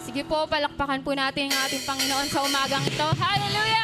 Sige po, palakpakan po natin ang ating Panginoon sa umagang ito. Hallelujah!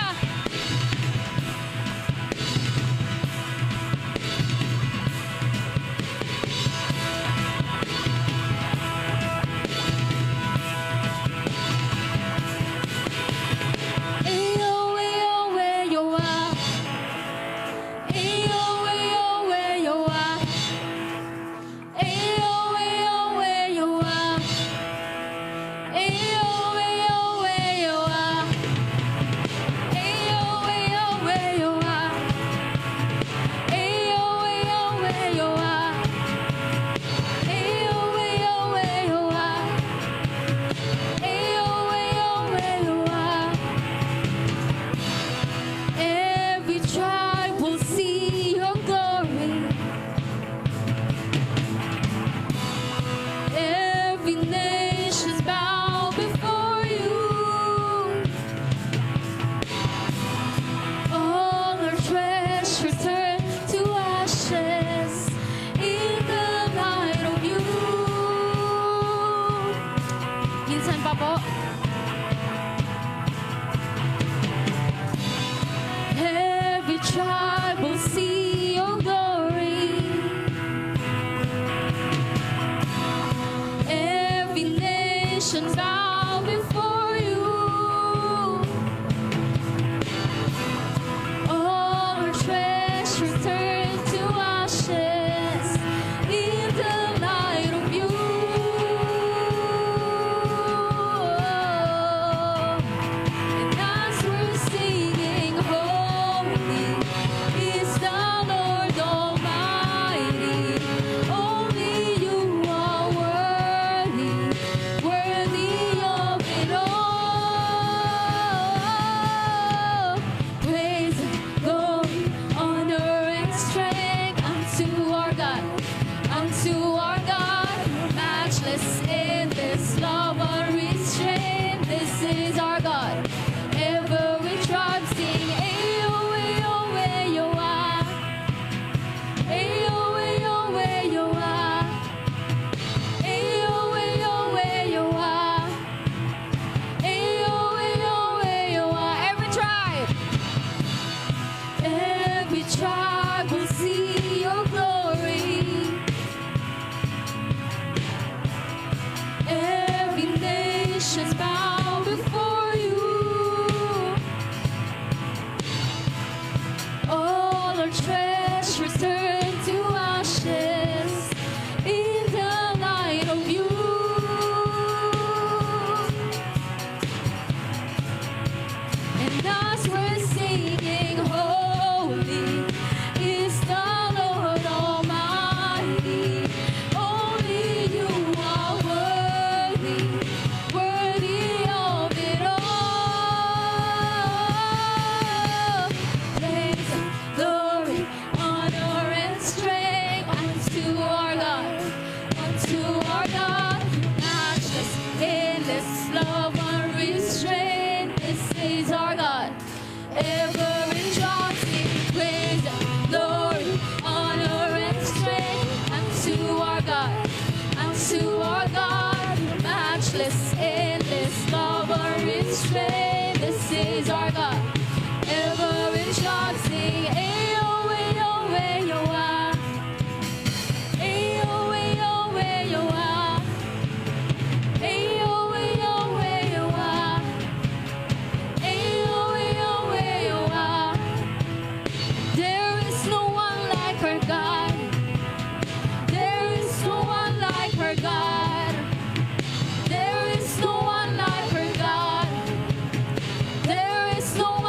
There is no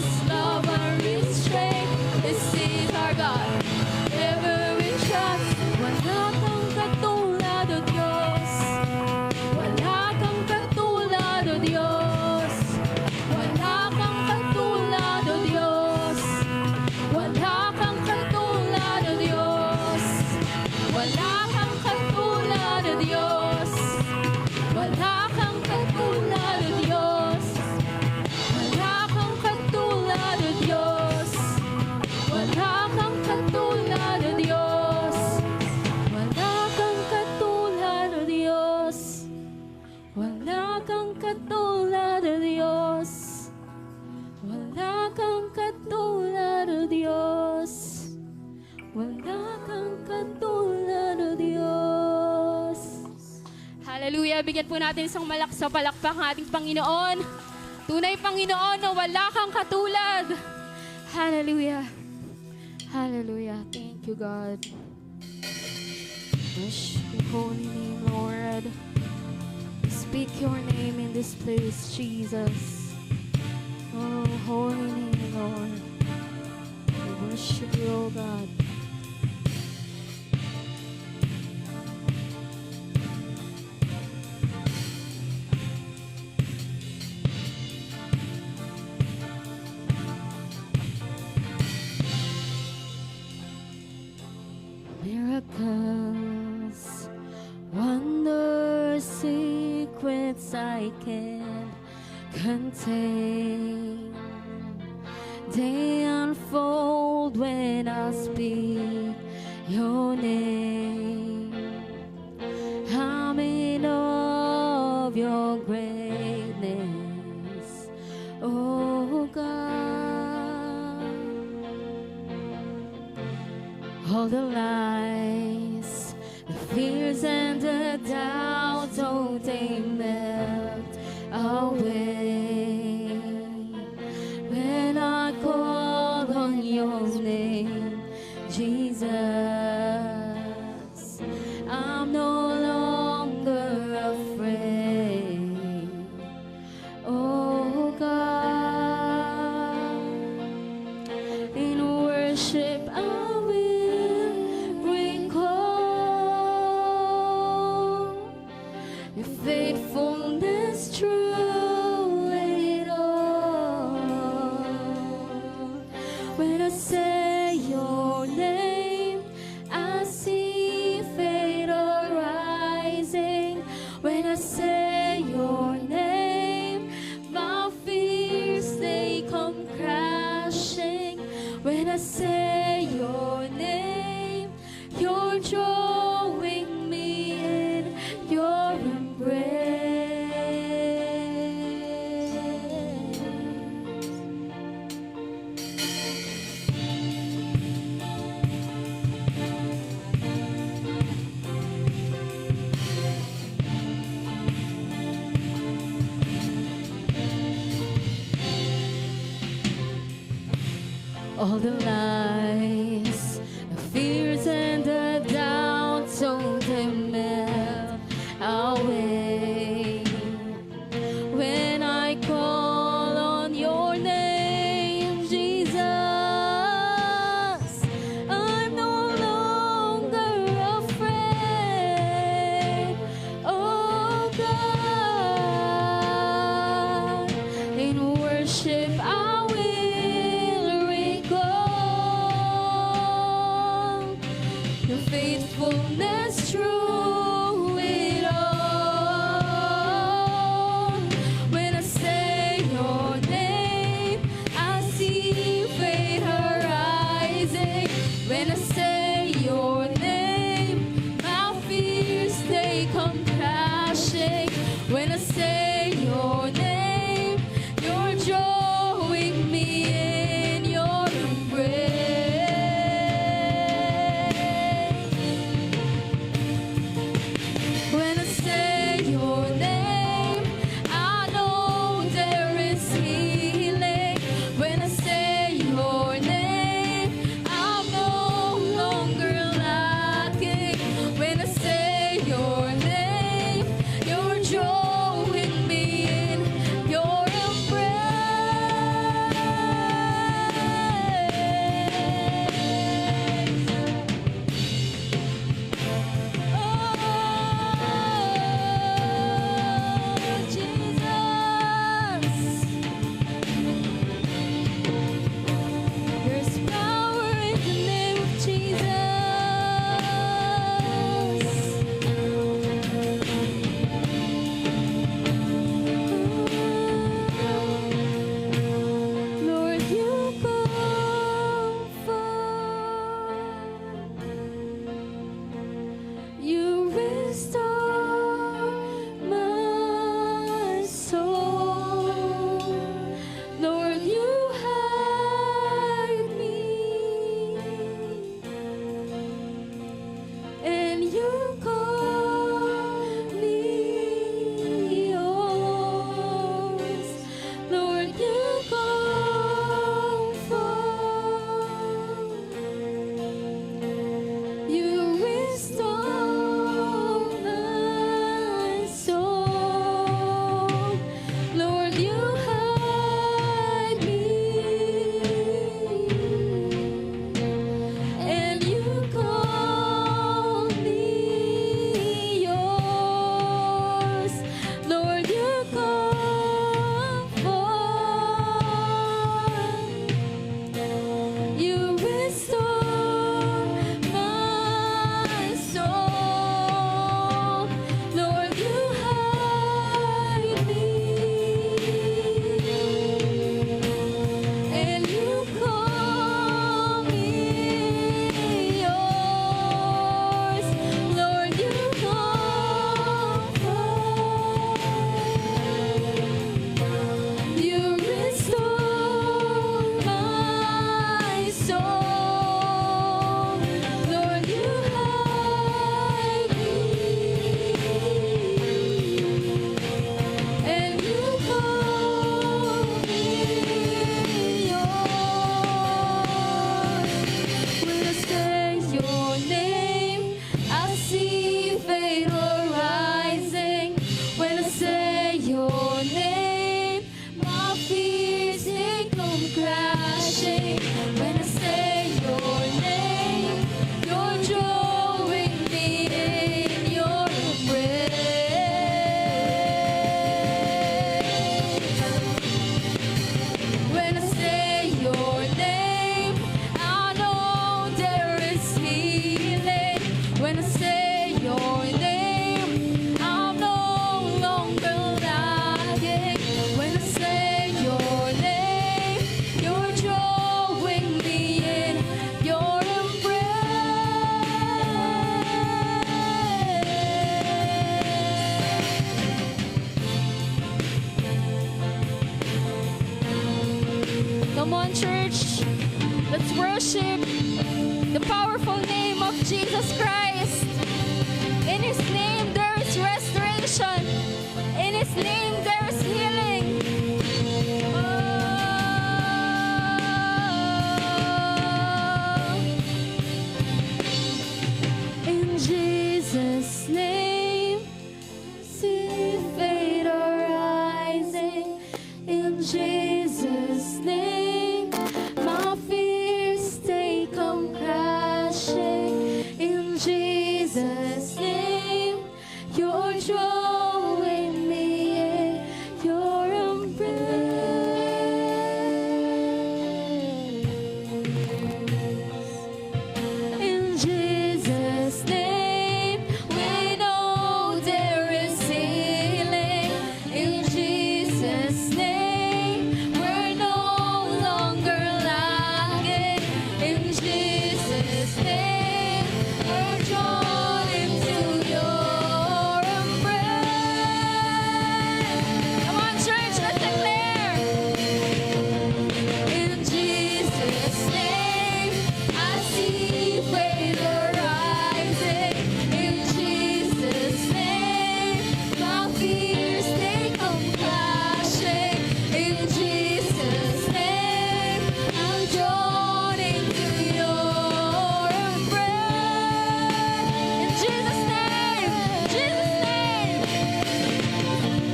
His love unrestrained. This is our God. Ever we trust. Wala kang katulad o Diyos. Wala kang katulad o Diyos. Wala kang katulad o Diyos. Wala kang katulad o Diyos. Wala kang katulad o Diyos. Wala kang katulad o Diyos. Wala kang katulad o Diyos. Wala kang katulad o Diyos. Wala kang katulad o Diyos. Wala kang katulad o Diyos. Wala kang katulad o Diyos. Wala kang katulad o Diyos. Hallelujah! Bigyan po natin isang malakas sa palakpak ang ating Panginoon. Tunay Panginoon na wala kang katulad. Hallelujah! Hallelujah! Thank you, God. Worship your holy name, Lord. Speak your name in this place, Jesus. Oh, holy name, Lord. We worship you, oh God. Miracles, wonders, secrets I can't contain. They unfold when I speak your name. I'm in awe of your greatness, oh God. All the lies, the fears and the doubts, oh, they melt away when I call on your name, Jesus. I'm no longer afraid, oh God. In worship I will recall your faithfulness through it all. When I say your name, I see fate arising. When I say your name, my fears they come crashing. When I say your name, you're drawing me in your embrace. All the lies, the fears and the doubts, oh, they melt away when I call on your name, Jesus. I'm no longer afraid, oh God. In worship I will recall your faithfulness through it all. When I say your name, I see fate arising. When I say your name, my fears they come crashing. When I say your name, your joy Come on, church. Let's worship the powerful name of Jesus Christ. In His name there is restoration. In His name there is healing. In Jesus' name, see fate arising. In Jesus' name, my fears they come crashing. In Jesus' name, you're drawing me in your embrace. In Jesus' name, we know there is healing. In Jesus' name, we're no longer lagging. In Jesus' name, we're drawn into your embrace. Come on, church, let's declare. In Jesus' name, I see faith arising. In Jesus' name, my fears they come crashing. In Jesus' name, I'm drawn into your embrace. In Jesus' name,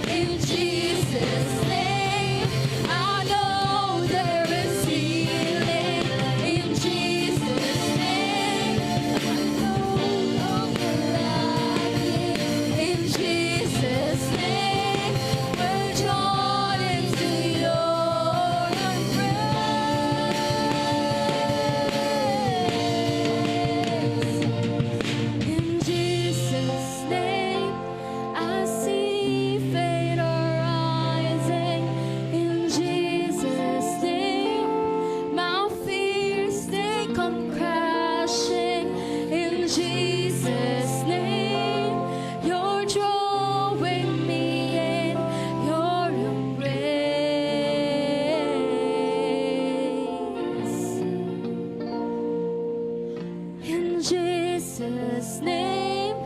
in Jesus' name, I know there is healing. In Jesus' name, I'm no longer lagging. In Jesus' name, we're drawn into your embrace. In Jesus' name, I see fate arising. In Jesus' name, my fears they come crashing. In Jesus' name, you're drawing me in your embrace. In Jesus' name,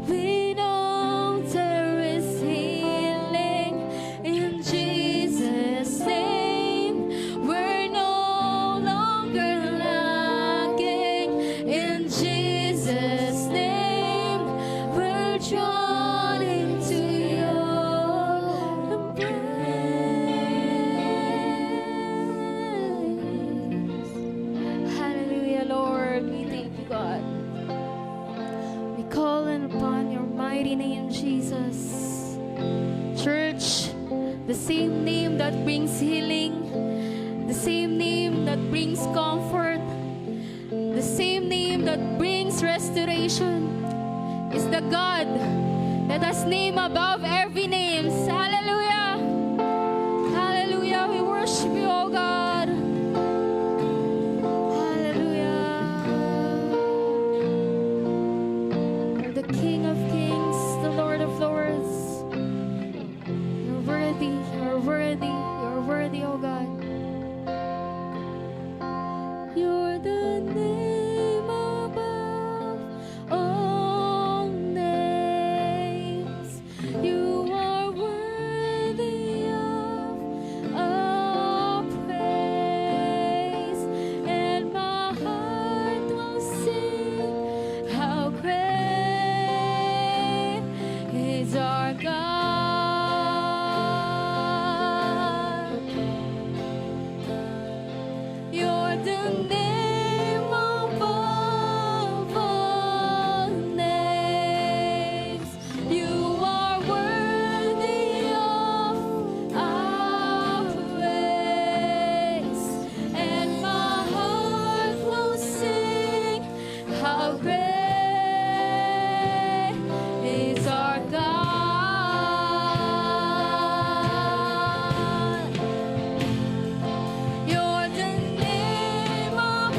we know there is healing. In Jesus' name, we're no longer lagging. In Jesus' name, we're drawn into your embrace. Hallelujah, Lord. We thank you, God. We call upon your mighty name, Jesus. Church, the same name that brings healing, the same name that brings comfort, the same name that brings restoration is the God that has name above every name. Hallelujah. Hallelujah. We worship you, oh God. Hallelujah. You're the King of Kings, the Lord of Lords. You're worthy, you're worthy, you're worthy, oh God. You're the name above all names. You are worthy of all praise, and my heart will sing how great is our God. You're the name above all names. You are worthy of our praise, and my heart will sing how great is our God. You're the name above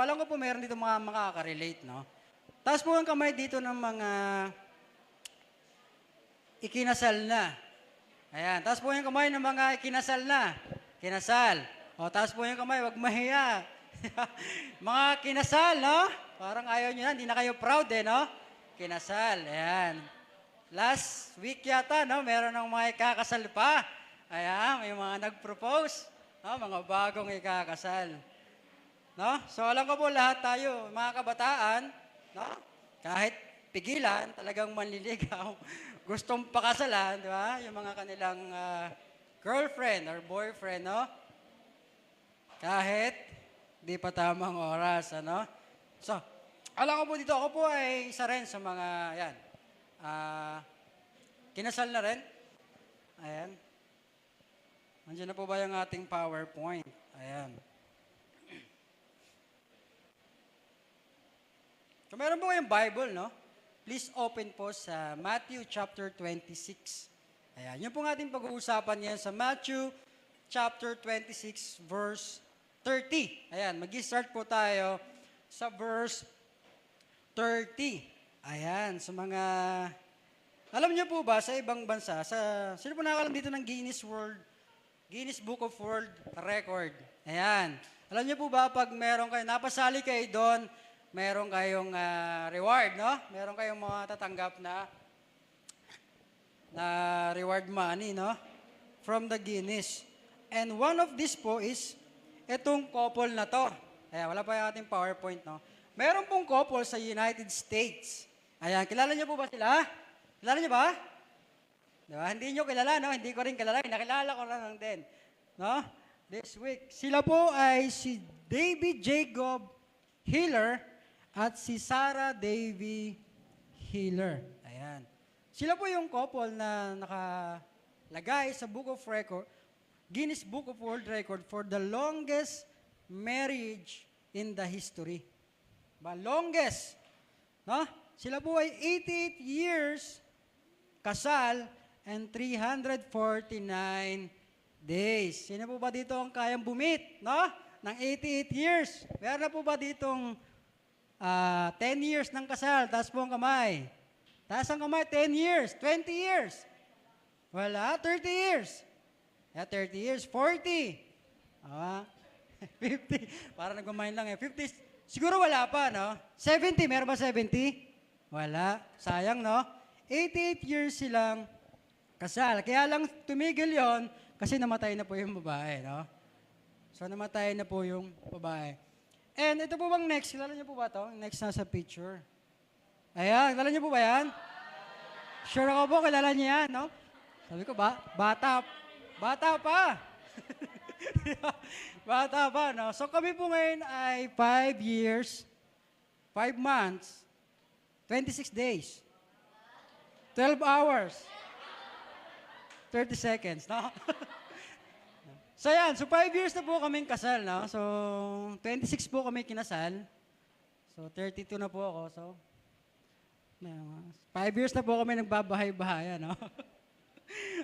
alam ko po meron dito mga makaka-relate, no? Taas po ang kamay dito ng mga ikinasal na. Ayan, taas po yung kamay ng mga ikinasal na. Kinasal. O, taas po yung kamay, wag mahiya. Mga kinasal, no? Parang ayaw nyo na, hindi na kayo proud eh, no? Kinasal, ayan. Last week yata, no? Meron ng mga ikakasal pa. Ayan, may mga nag-propose. No? Mga bagong ikakasal. No? So alam ko po lahat tayo, mga kabataan, no? Kahit pigilan, talagang manliligaw, gustong pakasalan, di ba? Yung mga kanilang girlfriend or boyfriend, no? Kahit di pa tamang oras, ano? So, alam ko po dito, ako po ay isa rin sa mga, yan, kinasal na rin. Ayan. Nandiyan na po ba yung ating PowerPoint? Ayan. Kung meron po kayong Bible, no? Please open po sa Matthew chapter 26. Ayan. Yun po nga ating pag-uusapan ngayon sa Matthew chapter 26 verse 30. Ayan. Mag-start po tayo sa verse 30. Ayan. Sa mga... Alam niyo po ba sa ibang bansa, sino po nakakalam dito ng Guinness Book of World Record? Ayan. Alam niyo po ba pag meron kayo, napasali kayo doon, meron kayong reward, no? Meron kayong mga tatanggap na reward money, no? From the Guinness. And one of this po is itong couple na to. Ayan, wala pa yung ating PowerPoint, no? Meron pong couple sa United States. Ayan, kilala niyo po ba sila? Kilala niyo ba? Diba? Hindi niyo kilala, no? Hindi ko rin kilala. Nakilala ko lang din. No? This week. Sila po ay si David Jacob Hiller at si Sarah Davy Hiller. Ayan. Sila po yung couple na nakalagay sa Book of Record, Guinness Book of World Record for the longest marriage in the history. Ba, longest. No? Sila po ay 88 years kasal and 349 days. Sino po ba dito ang kayang bumit, no? Ng 88 years. Meron na po ba ditong 10 years ng kasal? Taas po ang kamay. Taas ang kamay, 10 years, 20 years. Wala, 30 years. Yeah, 30 years, 40. 50. Parang nagmamain lang eh. 50, siguro wala pa, no? 70, meron ba 70? Wala. Sayang, no? 88 years silang kasal. Kaya lang tumigil yon kasi namatay na po yung babae, no? So, namatay na po yung babae. And ito po bang next? Kilala niyo po ba ito? Next na sa picture. Ayan, kilala niyo po ba yan? Sure ako po, kilala niyo yan, no? Sabi ko, bata pa. Bata pa, no? So, kami po ngayon ay 5 years, 5 months, 26 days. 12 hours. 30 seconds, no? So yan, so 5 years na po kaming kasal, no? So 26 po kami kinasal. So 32 na po ako, so 5 years na po kami nagbabahay-bahayan, no?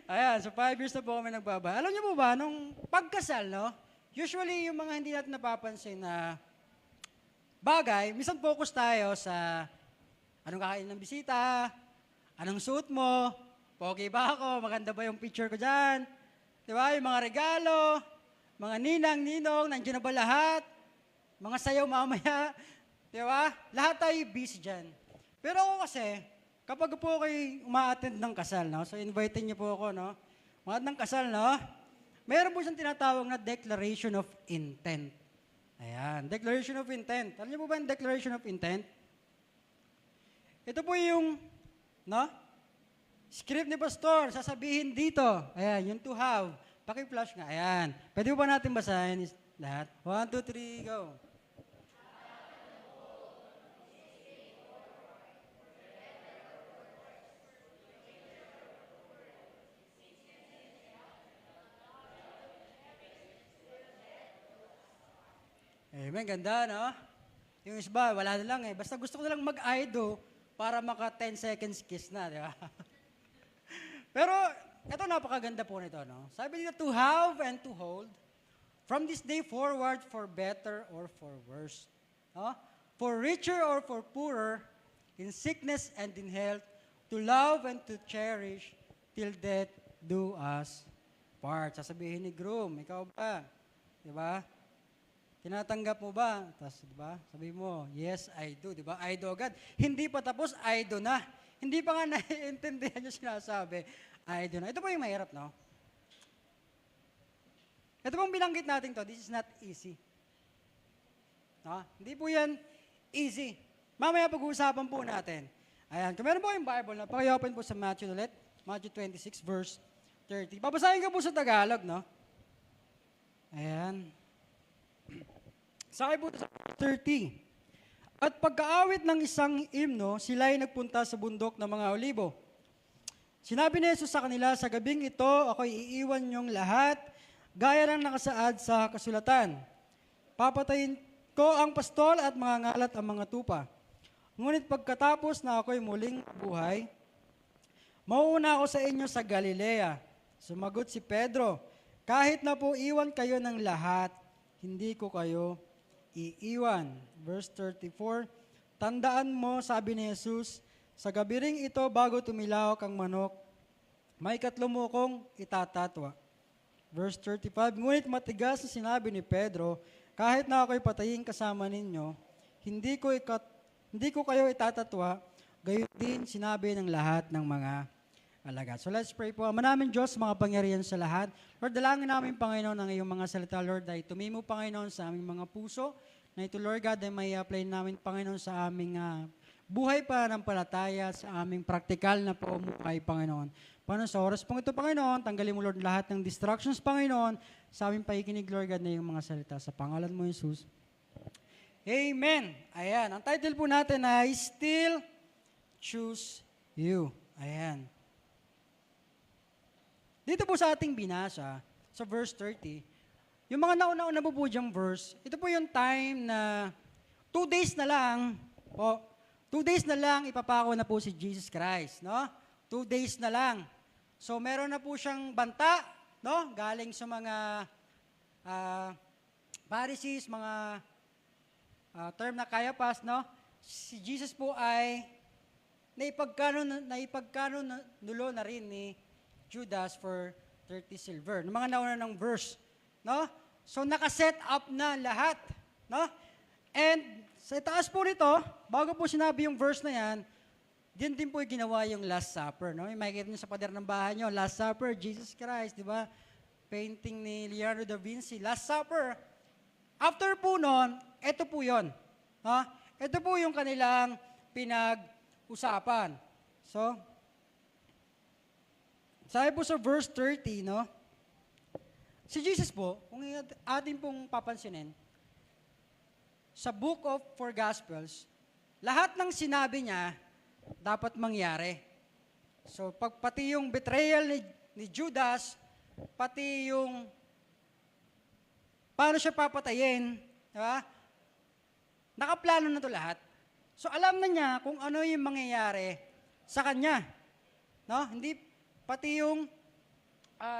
Ayan, so 5 years na po kami nagbabahay. Alam niyo po ba, nung pagkasal, no? Usually, yung mga hindi natin napapansin na bagay, minsan focus tayo sa anong kakain ng bisita, anong suot mo, pogi ba ako, maganda ba yung picture ko dyan, di ba, yung mga regalo, mga ninang, ninong, nandiyan na ba lahat, mga sayaw mamaya, di ba, lahat tayo busy dyan. Pero ako kasi, kapag po kayo uma-attend ng kasal, no, so invite niyo po ako, no, mga ng kasal, no, meron po siyang tinatawag na declaration of intent. Ayan, declaration of intent. Alam niyo po ba yung declaration of intent? Ito po yung, no? Script ni Pastor, sasabihin dito. Ayan, yung to have. Paki-flash nga. Ayan. Pwede ba natin basahin lahat? 1, 2, 3, go. Amen, ganda, no? Yung isba, wala na lang eh. Basta gusto ko na lang mag-idol para maka 10 seconds kiss na, di ba? Pero, ito napakaganda po nito, no? Sabi dito, to have and to hold, from this day forward for better or for worse. no? For richer or for poorer, in sickness and in health, to love and to cherish till death do us part. Sasabihin ni groom, ikaw ba? Di ba? Tinatanggap mo ba? Tapos, di ba? Sabi mo, yes, I do. Di ba? I do agad. Hindi pa tapos, I do na. Hindi pa nga naiintindihan yung sinasabi. I do na. Ito po yung mahirap, no? Ito pong binanggit natin to, this is not easy. No? Hindi po yan easy. Mamaya pag-uusapan po natin. Ayan, kung meron po yung Bible, paki-open po sa Matthew ulit, Matthew 26, verse 30. Babasahin ko po sa Tagalog, no? Ayan. Sakay po sa 30. At pagkaawit ng isang himno, sila ay nagpunta sa bundok ng mga olibo. Sinabi ni Jesus sa kanila, sa gabing ito, ako'y iiwan niyong lahat, gaya ng nakasaad sa kasulatan. Papatayin ko ang pastol at mga ngalat ang mga tupa. Ngunit pagkatapos na ako'y muling buhay, mauuna ako sa inyo sa Galilea. Sumagot si Pedro, kahit na po iwan kayo ng lahat, hindi ko kayo iiwan. Verse 34, tandaan mo, sabi ni Jesus, sa gabi ring ito bago tumilawak ang manok, may 3 mo kong itatatwa. Verse 35, ngunit matigas na sinabi ni Pedro, kahit na ako'y patayin kasama ninyo, hindi ko kayo itatatwa, gayon din sinabi ng lahat ng mga alagad. So let's pray po. Ama namin Diyos, mga pangyarihan sa lahat. Lord, dalangin namin, Panginoon, ang iyong mga salita, Lord, ay tumimo, Panginoon, sa aming mga puso, na ito, Lord God, ay may apply namin, Panginoon, sa aming buhay pananampalataya, sa aming praktikal na pamumuhay, Panginoon. Panginoon, sa oras pong ito, Panginoon, tanggalin mo, Lord, lahat ng distractions, Panginoon, sa aming pakikinig, Lord God, na iyong mga salita. Sa pangalan mo, Jesus. Amen. Ayan. Ang title po natin ay Still Choose You. Ayan. Dito po sa ating binasa, sa verse 30, yung mga nauna-una po diyang verse, ito po yung time na 2 days na lang, 2 days na lang ipapako na po si Jesus Christ, no? 2 days na lang. So meron na po siyang banta, no? Galing sa mga Pharisees, mga term na Caiaphas, no? Si Jesus po ay naipagkanulo na rin ni Judas for 30 silver. Ng mga nauna ng verse, no? So naka-set up na lahat, no? And sa itaas po nito, bago po sinabi yung verse na yan, din po ginawa yung Last Supper, no? May makikita niyo sa pader ng bahay niyo, Last Supper, Jesus Christ, di ba? Painting ni Leonardo da Vinci, Last Supper. After po nun, ito po yun. No? Ito po yung kanilang pinag-usapan. So, sabi po sa verse 30, no? Si Jesus po, kung atin pong papansinin, sa Book of Four Gospels, lahat ng sinabi niya, dapat mangyari. So, pati yung betrayal ni Judas, pati yung paano siya papatayin, di ba? Nakaplano na to lahat. So, alam na niya kung ano yung mangyayari sa kanya. No? Hindi, pati yung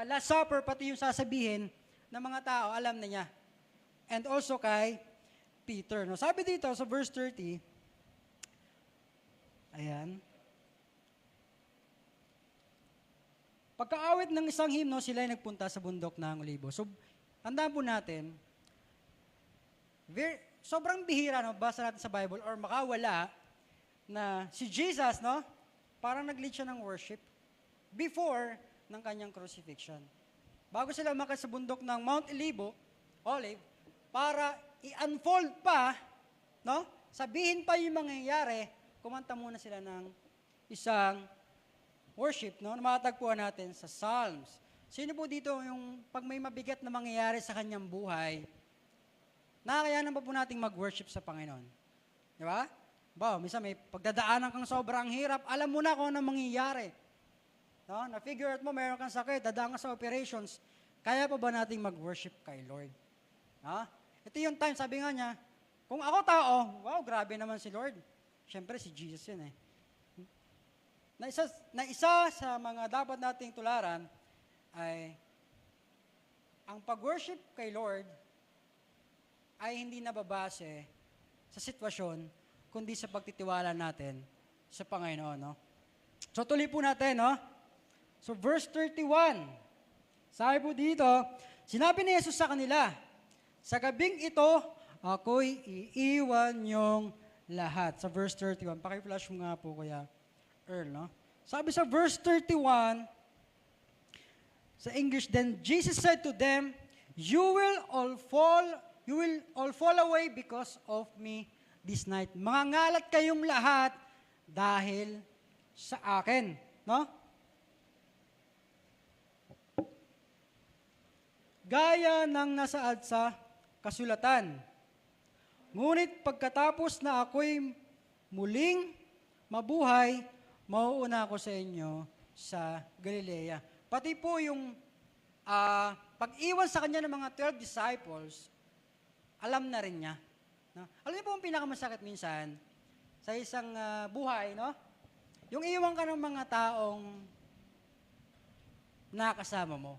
Last Supper, pati yung sasabihin ng mga tao, alam na niya. And also kay Peter. No? Sabi dito sa verse 30, ayan, pagkaawit ng isang himno, sila ay nagpunta sa bundok ng Olibo. So, tandaan po natin, sobrang bihira, no, basa natin sa Bible, or makawala, na si Jesus, no, parang nag-lead siya ng worship before ng kanyang crucifixion. Bago sila umakyat sa bundok ng Mount Olive, para i-unfold pa, no, sabihin pa yung mangyayari, kumanta muna sila ng isang worship, no, na matatagpuan natin sa Psalms. Sino po dito yung pag may mabigat na mangyayari sa kanyang buhay, nakakayanan pa po nating mag-worship sa Panginoon? Di ba? Minsan may pagdadaanan kang sobrang hirap, alam mo na kung ano mangyayari. No? Na-figure out mo, mayroon kang sakit, dadaan ka sa operations, kaya pa ba nating mag-worship kay Lord? No? Ito yung time, sabi nga niya, kung ako tao, wow, grabe naman si Lord. Siyempre, si Jesus yun eh. Na isa sa mga dapat nating tularan ay ang pag-worship kay Lord ay hindi nababase sa sitwasyon, kundi sa pagtitiwala natin sa Panginoon, no? So tuloy po natin, no? So verse 31, sabi po dito, sinabi ni Jesus sa kanila, sa gabing ito, ako'y iiwan niyong lahat. Sa verse 31, paki-flash mo nga po, Kuya Earl, no? Sabi sa verse 31, sa English, then Jesus said to them, you will all fall away because of me this night. Mangangalat kayong lahat dahil sa akin, no? Gaya ng nasaad sa kasulatan. Ngunit pagkatapos na ako'y muling mabuhay, mauuna ako sa inyo sa Galilea. Pati po yung pag-iwan sa kanya ng mga 12 disciples, alam na rin niya. No? Alam niyo po ang pinakamasakit minsan sa isang buhay, no? Yung iwan ka ng mga taong nakasama mo.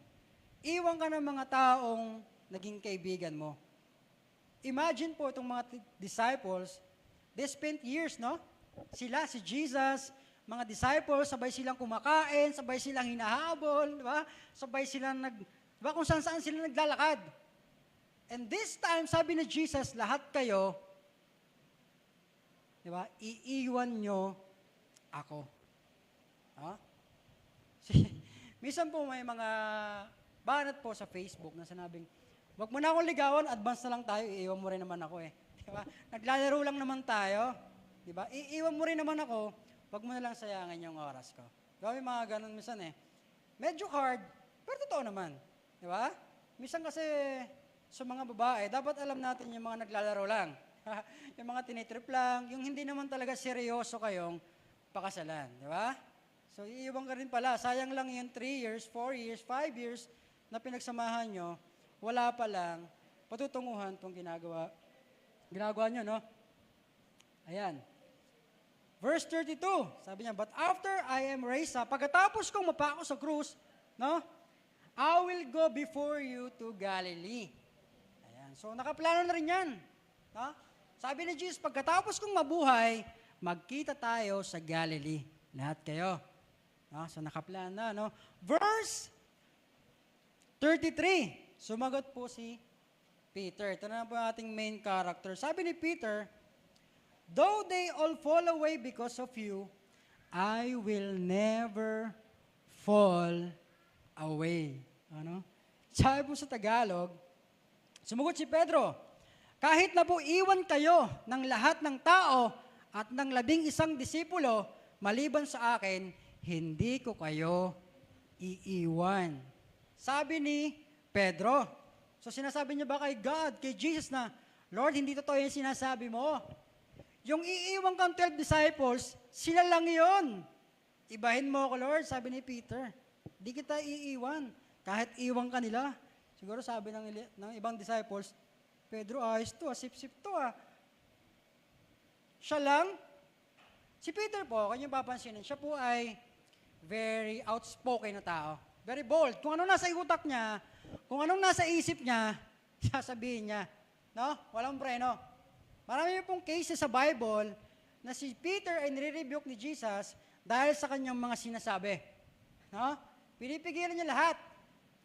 Iwan ka ng mga taong naging kaibigan mo. Imagine po itong mga disciples, they spent years, no? Sila, si Jesus, mga disciples, sabay silang kumakain, sabay silang hinahabol, di ba? Sabay silang di ba kung saan sila naglalakad. And this time, sabi ni Jesus, lahat kayo, di ba, iiwan nyo ako. Ha? Minsan po may mga banat po sa Facebook na sinabing, wag mo na akong ligawan, advance na lang tayo, iiwan mo rin naman ako eh. Di ba? Naglalaro lang naman tayo. Di ba? Iiwan mo rin naman ako, wag mo na lang sayangin yung oras ko. Gawin mga ganun minsan eh. Medyo hard, pero totoo naman. Di ba? Minsan kasi sa mga babae, dapat alam natin yung mga naglalaro lang. Yung mga tinitrip lang, yung hindi naman talaga seryoso kayong pakasalan. Di ba? So, iiwan ka rin pala. Sayang lang yung 3 years, 4 years, 5 years na pinagsamahan nyo, wala pa lang, patutunguhan itong ginagawa nyo, no? Ayan. Verse 32, sabi niya, but after I am raised up, pagkatapos kong mapako sa krus, no? I will go before you to Galilee. Ayan. So, nakaplano na rin yan. No? Sabi ni Jesus, pagkatapos kong mabuhay, magkita tayo sa Galilee. Lahat kayo. No? So, nakaplano na, no? Verse 33, sumagot po si Peter. Ito na po ang ating main character. Sabi ni Peter, though they all fall away because of you, I will never fall away. Ano? Sabi po sa Tagalog, sumagot si Pedro, kahit na po iwan kayo ng lahat ng tao at ng 11 disipulo, maliban sa akin, hindi ko kayo iiwan. Sabi ni Pedro. So sinasabi niya ba kay God, kay Jesus na, Lord, hindi totoo yung sinasabi mo. Yung iiwan kang 12 disciples, sila lang yon. Ibahin mo ako, Lord, sabi ni Peter. Di kita iiwan. Kahit iwan ka nila. Siguro sabi ng ibang disciples, Pedro, ayos to, sip-sip to Siya lang. Si Peter po, kanyang papansinin, siya po ay very outspoken na tao. Very bold. Kung ano nasa utak niya, kung anong nasa isip niya, sasabihin niya. No? Walang preno. Marami pong cases sa Bible na si Peter ay nire-rebuke ni Jesus dahil sa kanyang mga sinasabi. No? Pinipigilan niya lahat.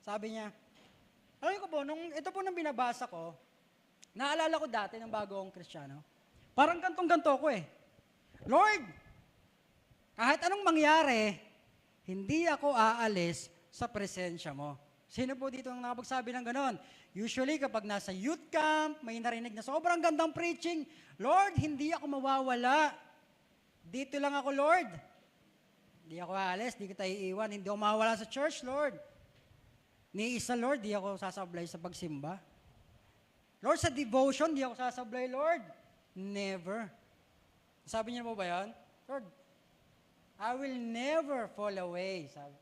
Sabi niya, alam ko po, ito po nang binabasa ko, naalala ko dati ng bago akong Kristiyano, parang gantong-ganto ko eh. Lord, kahit anong mangyari, hindi ako aalis sa presensya mo. Sino po dito ang nakapagsabi ng ganon? Usually, kapag nasa youth camp, may narinig na sobrang gandang preaching, Lord, hindi ako mawawala. Dito lang ako, Lord. Hindi ako aalis, di kita iiwan, hindi ako mawawala sa church, Lord. Ni isa, Lord, di ako sasablay sa pagsimba. Lord, sa devotion, di ako sasablay, Lord. Never. Sabi niya po ba yan? Lord, I will never fall away. Sabi.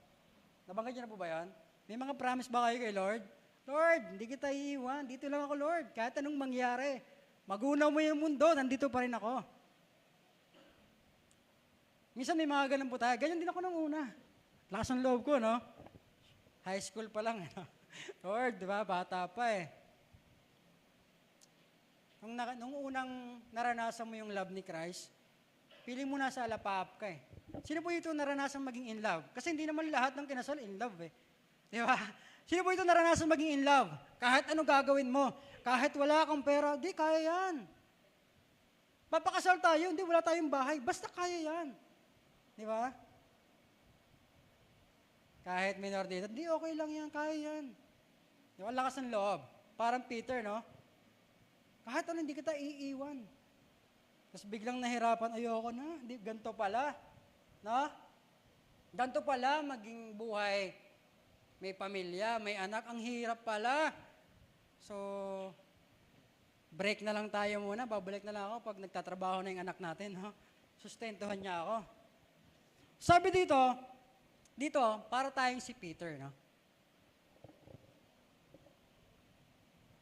Nabanggit niyo na po ba yan? May mga promise ba kayo kay Lord? Lord, hindi kita iiwan. Dito lang ako, Lord. Kahit anong mangyari. Magunaw mo yung mundo, nandito pa rin ako. Minsan may mga ganun po tayo. Ganyan din ako nung una. Lakas ng loob ko, no? High school pa lang. Lord, di ba? Bata pa eh. nung unang naranasan mo yung love ni Christ, feeling mo nasa alapap ka eh. Sino po ito naranasan maging in love? Kasi hindi naman lahat ng kinasal in love eh. Di ba? Sino po ito naranasan maging in love? Kahit ano gagawin mo, kahit wala kang pera, di, kaya yan. Papakasal tayo, hindi, wala tayong bahay, basta kaya yan. Di ba? Kahit minor de edad, di, okay lang yan, kaya yan. Di ba, lakas ng loob. Parang Peter, no? Kahit ano, hindi kita iiwan. Tapos biglang nahirapan, ayoko na, di, ganito pala. No? Ganito pala maging buhay. May pamilya, may anak, ang hirap pala. So, break na lang tayo muna, babalik na lang ako pag nagtatrabaho na yung anak natin. No? Sustentuhan niya ako. Sabi dito, para tayong si Peter. No?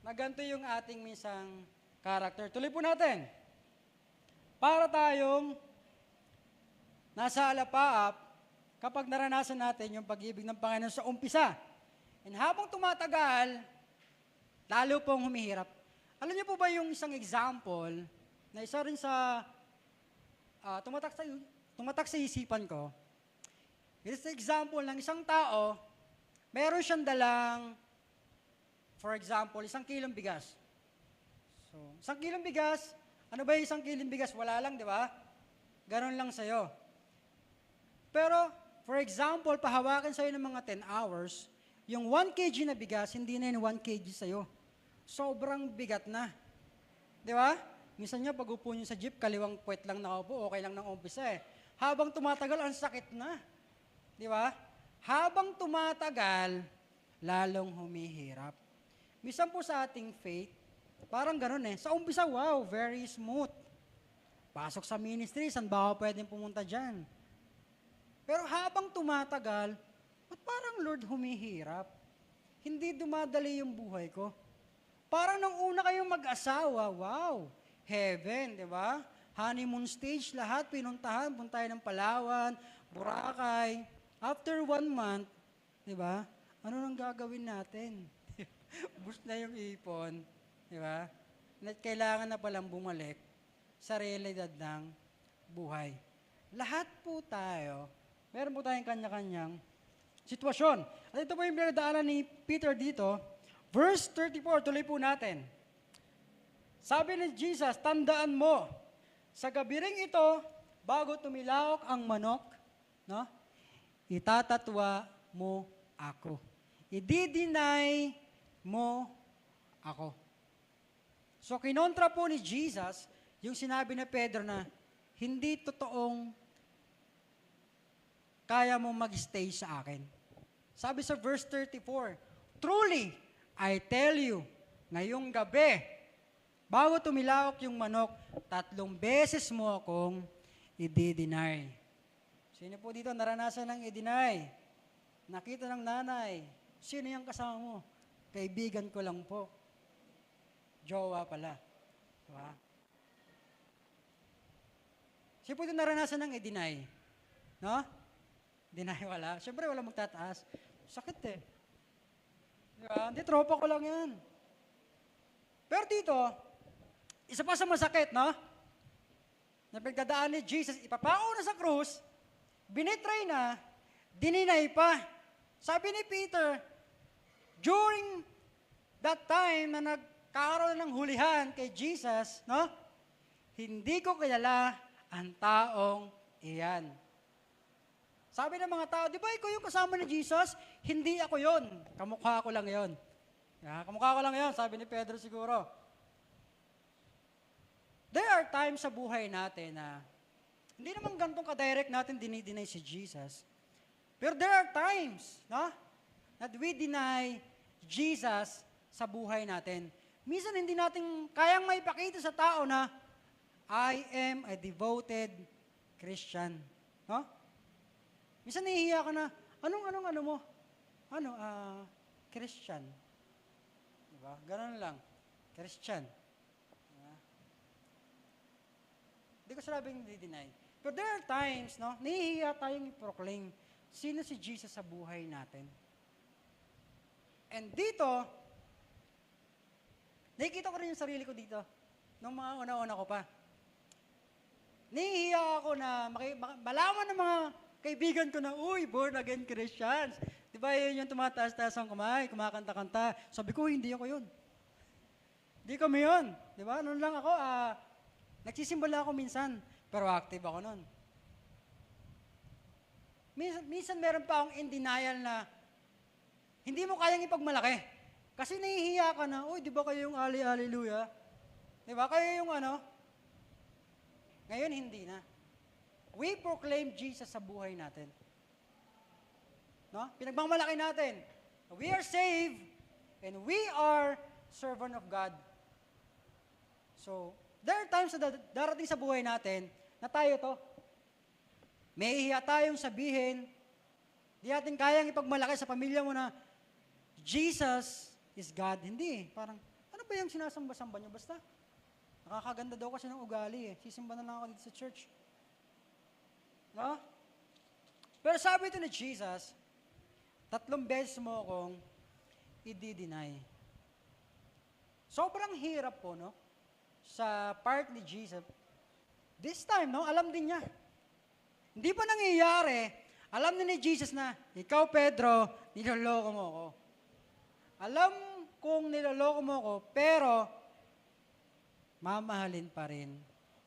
Na ganito yung ating misang character. Tuloy po natin. Para tayong nasa alapaap, kapag naranasan natin yung pag-ibig ng Panginoon sa umpisa. And habang tumatagal, lalo pong humihirap. Alam niyo po ba yung isang example, na isa rin sa tumatak sa isipan ko, it is the example ng isang tao, meron siyang dalang, for example, 1 kilong bigas. So, 1 kilong bigas, ano ba yung 1 kilong bigas? Wala lang, di ba? Ganon lang sa'yo. Pero, for example, pahawakan sa'yo ng mga 10 hours, yung 1 kg na bigas, hindi na yung 1 kg sa'yo. Sobrang bigat na. Di ba? Minsan nyo, pag upo nyo sa jeep, kaliwang puwet lang nakaupo, okay lang ng umpisa eh. Habang tumatagal, ang sakit na. Di ba? Habang tumatagal, lalong humihirap. Minsan po sa ating faith, parang ganun eh. Sa umpisa, wow, very smooth. Pasok sa ministry, saan ba ako pwedeng pumunta dyan? Pero habang tumatagal, ba't parang Lord humihirap? Hindi dumadali yung buhay ko. Parang nung una kayong mag-asawa, wow, heaven, di ba? Honeymoon stage, lahat pinuntahan, punta tayo ng Palawan, Boracay. After 1 month, di ba? Ano nang gagawin natin? Bus na yung ipon, di ba? Kailangan na palang bumalik sa realidad ng buhay. Lahat po tayo, meron po tayong kanya-kanyang sitwasyon. At ito po yung pinagdaanan ni Peter dito. Verse 34, tuloy po natin. Sabi ni Jesus, tandaan mo, sa gabi ring ito, bago tumilawak ang manok, no, itatatwa mo ako. I-deny mo ako. So, kinontra po ni Jesus yung sinabi ni Pedro na hindi totoong kaya mo mag-stay sa akin. Sabi sa verse 34, truly, I tell you, ngayong gabi, bago tumilawak yung manok, 3 beses mo akong i-deny. Sino po dito naranasan ng i-deny? Nakita ng nanay. Sino yung kasama mo? Kaibigan ko lang po. Jowa pala. Diba? Sino po dito naranasan ng i-deny? No? Deny wala. Siyempre wala magtataas. Sakit eh. Diba? Hindi, tropa ko lang yan. Pero dito, isa pa sa masakit, no? Na pagdadaan ni Jesus, ipapao na sa krus, binitray na, dininay pa. Sabi ni Peter, during that time na nagkakaroon ng hulihan kay Jesus, no? Hindi ko kilala ang taong iyan. Sabi ng mga tao, di ba ikaw yung kasama ni Jesus? Hindi ako yon. Kamukha ko lang yon. Kamukha ko lang yon, sabi ni Pedro siguro. There are times sa buhay natin na hindi naman gantong ka-direct natin dinideny si Jesus. Pero there are times, no? That we deny Jesus sa buhay natin. Minsan hindi natin kayang maipakita sa tao na I am a devoted Christian. No? Minsan nahihiya ka na, ano mo? Christian. Diba? Ganun lang. Christian. Diba? Hindi ko sabing di-deny. But there are times, no, nahihiya tayong i-proclaim sino si Jesus sa buhay natin. And dito, nakikita ko rin yung sarili ko dito. nung mga una-una ko pa. Nahihiya ako na malaman ng mga kaibigan ko na, uy, born again Christians. Di ba yun yung tumataas-taas ang kamay, kumakanta-kanta. Sabi ko, hindi ako yun. Hindi kami yun. Di ba? Noon lang ako, nagsisimbala ako minsan, pero active ako noon. Minsan meron pa akong in denial na hindi mo kayang ipagmalaki. Kasi nahihiya ka na, uy, di ba kayo yung hallelujah? Di ba? Kayo yung Ngayon, hindi na. We proclaim Jesus sa buhay natin. No? Pinagmamalaki natin. We are saved and we are servant of God. So, there are times na darating sa buhay natin na tayo to. May hiya tayong sabihin, di natin kayang ipagmalaki sa pamilya mo na Jesus is God. Hindi. Parang, ano ba yung sinasamba-samba niyo? Basta, nakakaganda daw kasi ng ugali eh. Sisimba na lang ako dito sa church. No? Pero sabi ito ni Jesus, 3 beses mo akong i-deny. Sobrang hirap po, no? Sa part ni Jesus. This time, no? Alam din niya. Hindi pa nangyayari. Alam ni Jesus na, ikaw, Pedro, niloloko mo ako. Alam kong niloloko mo ako, pero mamahalin pa rin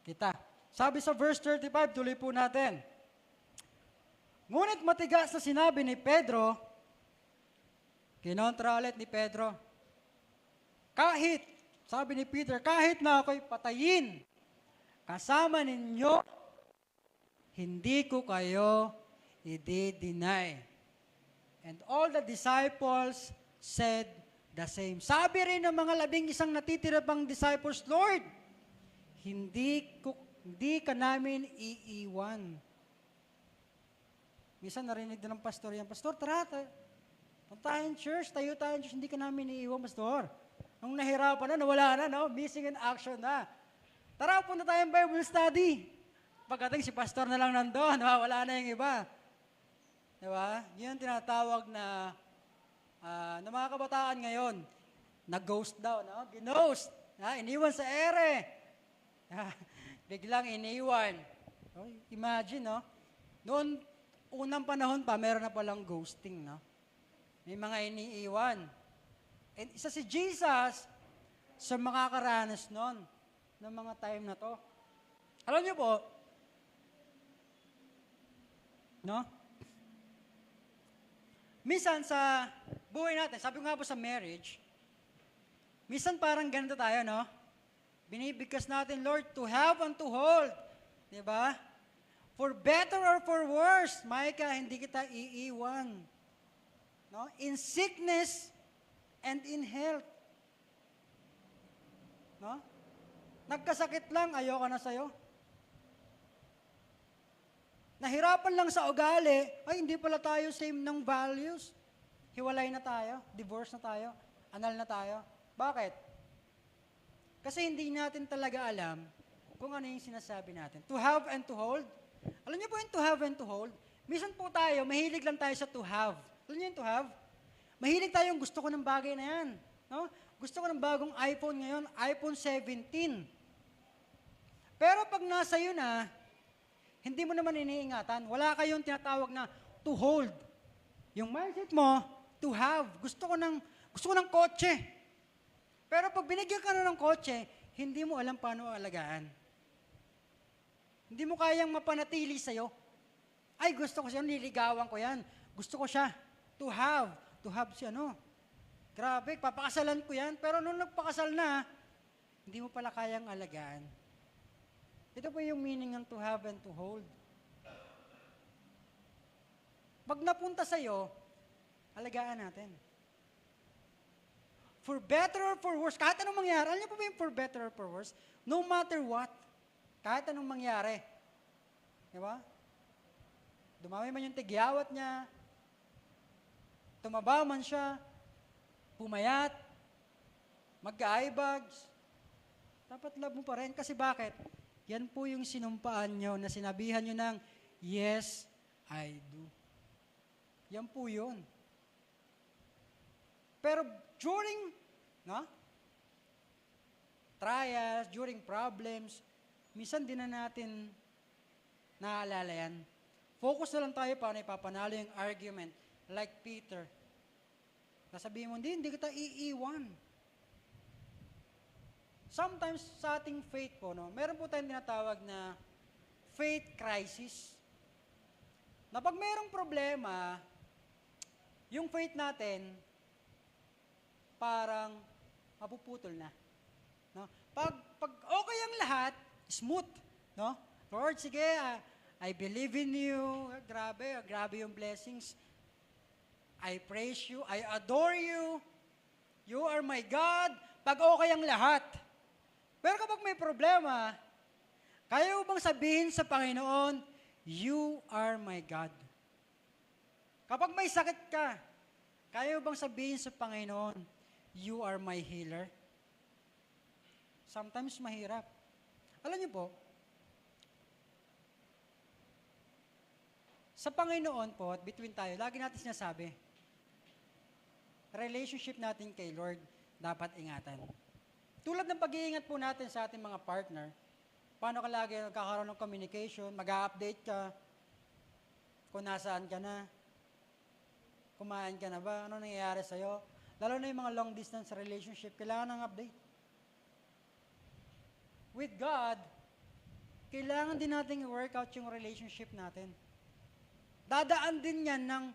kita. Sabi sa verse 35, tuloy po natin. Ngunit matigas na sinabi ni Pedro, kinontra ulit ni Pedro, sabi ni Peter, kahit na ako'y patayin, kasama ninyo, hindi ko kayo i-deny. And all the disciples said the same. Sabi rin ng mga 11 natitira pang disciples, Lord, hindi ka namin iiwan. Minsan narinig din ng pastor yan, Pastor, tara, punta tayong church, tayo tayong church, hindi ka namin iiwan, Pastor. Nung nahirapan na, nawala na, no? Missing in action na. Tara, punta tayong Bible study. Pagdating si pastor na lang nandun, wala na yung iba. Diba? Yun ang tinatawag na mga kabataan ngayon, na-ghost daw, no? Ginost. Iniwan sa ere. Biglang iniwan. Imagine, no? Noon, unang panahon pa, meron na palang ghosting, no? May mga iniiwan. And isa si Jesus sa makakaranas noon, ng mga time na to. Alam niyo po, no? Minsan sa buhay natin, sabi ko nga po sa marriage, minsan parang ganito tayo, no? Binibigkas natin, Lord, to have and to hold. Diba? For better or for worse, Micah, hindi kita iiwan. No? In sickness and in health. No? Nagkasakit lang, ayoko na sa'yo. Nahirapan lang sa ugali, ay hindi pala tayo same ng values. Hiwalay na tayo, divorce na tayo, anal na tayo. Bakit? Kasi hindi natin talaga alam kung ano yung sinasabi natin. To have and to hold. Alam niyo po yung to have and to hold? Minsan po tayo, mahilig lang tayo sa to have. Alam niyo yung to have? Mahilig tayong gusto ko ng bagay na yan. No? Gusto ko ng bagong iPhone ngayon, iPhone 17. Pero pag nasa iyo na, hindi mo naman iniingatan. Wala kayong tinatawag na to hold. Yung mindset mo, to have. Gusto ko ng kotse. Pero pag binigyan ka na ng kotse, hindi mo alam paano alagaan. Hindi mo kayang mapanatili sa'yo. Ay, gusto ko siya, niligawan ko yan. Gusto ko siya. To have. To have siya, no? Grabe, papakasalan ko yan. Pero nung nagpakasal na, hindi mo pala kayang alagaan. Ito po yung meaning ng to have and to hold. Pag napunta sa'yo, alagaan natin. For better or for worse, kahit anong mangyari, alam niyo po ba yung for better or for worse? No matter what, kahit anong mangyari. Di ba? Dumami man yung tigyawat niya, tumaba man siya, pumayat, mag-eye bags, dapat love mo pa rin. Kasi bakit? Yan po yung sinumpaan nyo na sinabihan nyo ng, yes, I do. Yan po yun. Pero during, no? trials, during problems, minsan din na natin naaalala yan. Focus na lang tayo paano ipapanalo yung argument. Like Peter. Nasabihin mo, hindi kita iiwan. Sometimes sa ating faith po, no, meron po tayong tinatawag na faith crisis. Na pag mayroong problema, yung faith natin, parang mapuputol na. No? Pag okay ang lahat, smooth. No? Lord, sige, I believe in you. Grabe yung blessings. I praise you, I adore you. You are my God. Pag okay ang lahat. Pero kapag may problema, kaya mo bang sabihin sa Panginoon, you are my God? Kapag may sakit ka, kaya mo bang sabihin sa Panginoon, you are my healer? Sometimes mahirap. Alam niyo po, sa Panginoon po, at between tayo, lagi natin sinasabi, relationship natin kay Lord, dapat ingatan. Tulad ng pag-iingat po natin sa ating mga partner, paano ka lagi nagkakaroon ng communication, mag-update ka, kung nasaan ka na, kumain ka na ba, ano nangyayari sa'yo. Lalo na yung mga long distance relationship, kailangan ng update. With God, kailangan din natin i-work out yung relationship natin. Dadaan din yan ng